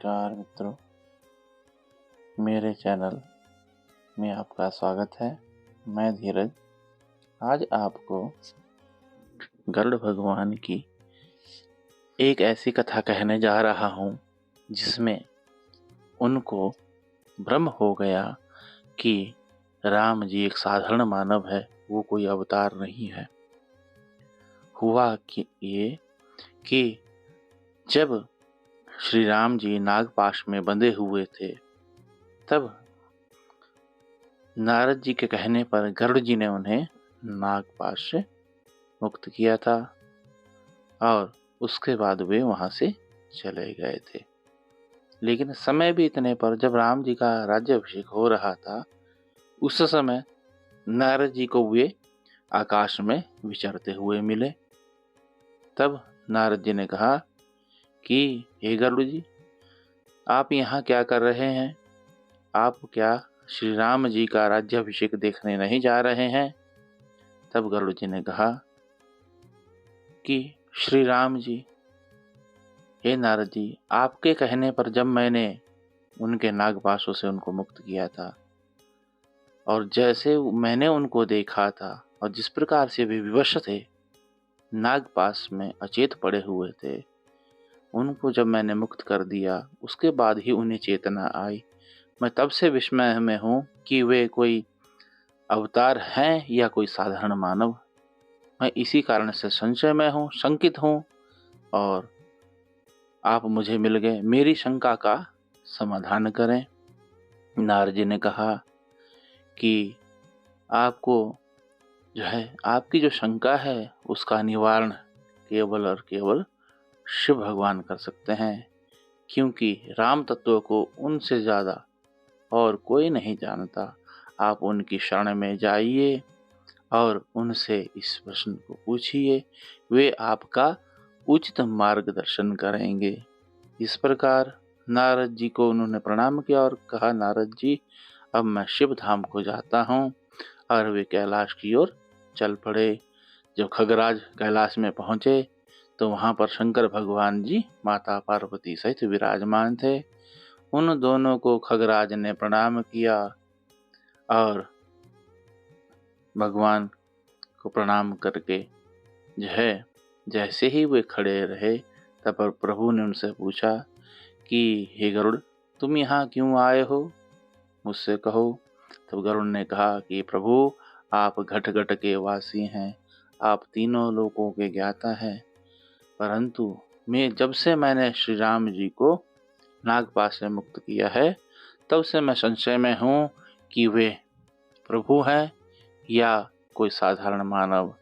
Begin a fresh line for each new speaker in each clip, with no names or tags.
नमस्कार मित्रों, मेरे चैनल में आपका स्वागत है। मैं धीरज आज आपको गरुड़ भगवान की एक ऐसी कथा कहने जा रहा हूँ जिसमें उनको भ्रम हो गया कि राम जी एक साधारण मानव है, वो कोई अवतार नहीं है। हुआ कि ये कि जब श्री राम जी नागपाश में बंधे हुए थे, तब नारद जी के कहने पर गरुड़ जी ने उन्हें नागपाश से मुक्त किया था और उसके बाद वे वहां से चले गए थे। लेकिन समय भी इतने पर जब राम जी का राज्याभिषेक हो रहा था, उस समय नारद जी को वे आकाश में विचरते हुए मिले। तब नारद जी ने कहा कि हे गरुड़ जी, आप यहाँ क्या कर रहे हैं? आप क्या श्री राम जी का राज्याभिषेक देखने नहीं जा रहे हैं? तब गरुड़ जी ने कहा कि श्री राम जी, हे नारद जी, आपके कहने पर जब मैंने उनके नागपाशों से उनको मुक्त किया था और जैसे मैंने उनको देखा था और जिस प्रकार से वे विवश थे, नागपाश में अचेत पड़े हुए थे, उनको जब मैंने मुक्त कर दिया उसके बाद ही उन्हें चेतना आई। मैं तब से विस्मय में हूँ कि वे कोई अवतार हैं या कोई साधारण मानव। मैं इसी कारण से संशय में हूँ, शंकित हूँ, और आप मुझे मिल गए। मेरी शंका का समाधान करें। नारद जी ने कहा कि आपको आपकी जो शंका है उसका निवारण केवल और केवल शिव भगवान कर सकते हैं, क्योंकि राम तत्व को उनसे ज़्यादा और कोई नहीं जानता। आप उनकी शरण में जाइए और उनसे इस प्रश्न को पूछिए, वे आपका उचित मार्गदर्शन करेंगे। इस प्रकार नारद जी को उन्होंने प्रणाम किया और कहा, नारद जी, अब मैं शिव धाम को जाता हूँ। और वे कैलाश की ओर चल पड़े। जब खगराज कैलाश में पहुँचे तो वहाँ पर शंकर भगवान जी माता पार्वती सहित विराजमान थे। उन दोनों को खगराज ने प्रणाम किया और भगवान को प्रणाम करके जैसे ही वे खड़े रहे, तब प्रभु ने उनसे पूछा कि हे गरुड़, तुम यहाँ क्यों आए हो? मुझसे कहो। तब गरुड़ ने कहा कि प्रभु, आप घट घट के वासी हैं, आप तीनों लोकों के ज्ञाता हैं, परंतु जब से मैंने श्री राम जी को नागपाश से मुक्त किया है, तब से मैं संशय में हूँ कि वे प्रभु हैं या कोई साधारण मानव।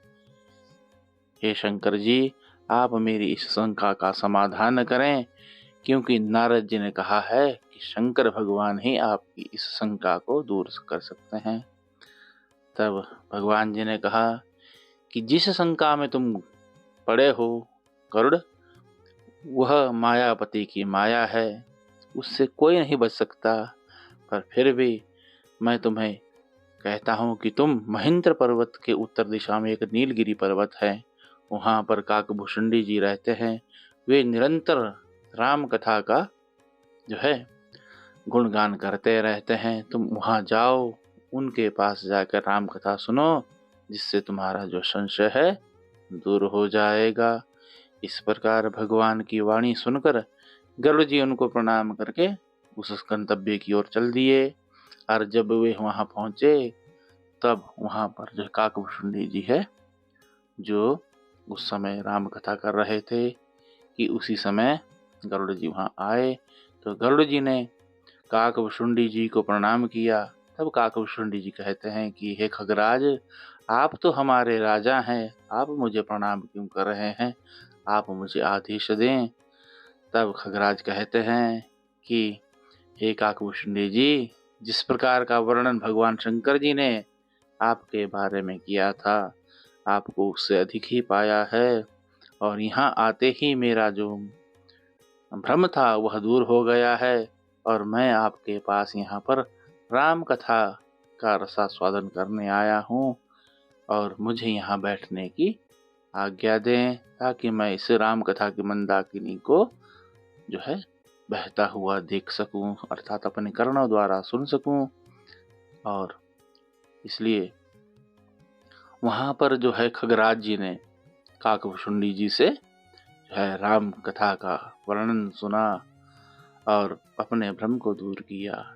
हे शंकर जी, आप मेरी इस शंका का समाधान करें, क्योंकि नारद जी ने कहा है कि शंकर भगवान ही आपकी इस शंका को दूर कर सकते हैं। तब भगवान जी ने कहा कि जिस शंका में तुम पड़े हो गरुड़, वह मायापति की माया है, उससे कोई नहीं बच सकता। पर फिर भी मैं तुम्हें कहता हूँ कि तुम महेंद्र पर्वत के उत्तर दिशा में एक नीलगिरी पर्वत है, वहाँ पर काकभूषुंडी जी रहते हैं। वे निरंतर राम कथा का गुणगान करते रहते हैं। तुम वहाँ जाओ, उनके पास जाकर राम कथा सुनो, जिससे तुम्हारा जो संशय है दूर हो जाएगा। इस प्रकार भगवान की वाणी सुनकर गरुड़ जी उनको प्रणाम करके उस गंतव्य की ओर चल दिए। और जब वे वहाँ पहुँचे, तब वहाँ पर जो काकभूषुंडी जी है, जो उस समय राम कथा कर रहे थे, कि उसी समय गरुड़ जी वहाँ आए। तो गरुड़ जी ने काकभूषुंडी जी को प्रणाम किया। तब काकभूषुंडी जी कहते हैं कि हे खगराज, आप तो हमारे राजा हैं, आप मुझे प्रणाम क्यों कर रहे हैं? आप मुझे आदेश दें। तब खगराज कहते हैं कि हे काकभूषुंडी जी, जिस प्रकार का वर्णन भगवान शंकर जी ने आपके बारे में किया था, आपको उससे अधिक ही पाया है, और यहाँ आते ही मेरा जो भ्रम था वह दूर हो गया है, और मैं आपके पास यहाँ पर राम कथा का रसास्वादन करने आया हूँ, और मुझे यहाँ बैठने की आज्ञा दें, ताकि मैं इस राम कथा की मंदाकिनी को बहता हुआ देख सकूं, अर्थात अपने कर्णों द्वारा सुन सकूं। और इसलिए वहां पर जो है खगराज जी ने काकभुशुंडी जी से जो है राम कथा का वर्णन सुना और अपने भ्रम को दूर किया।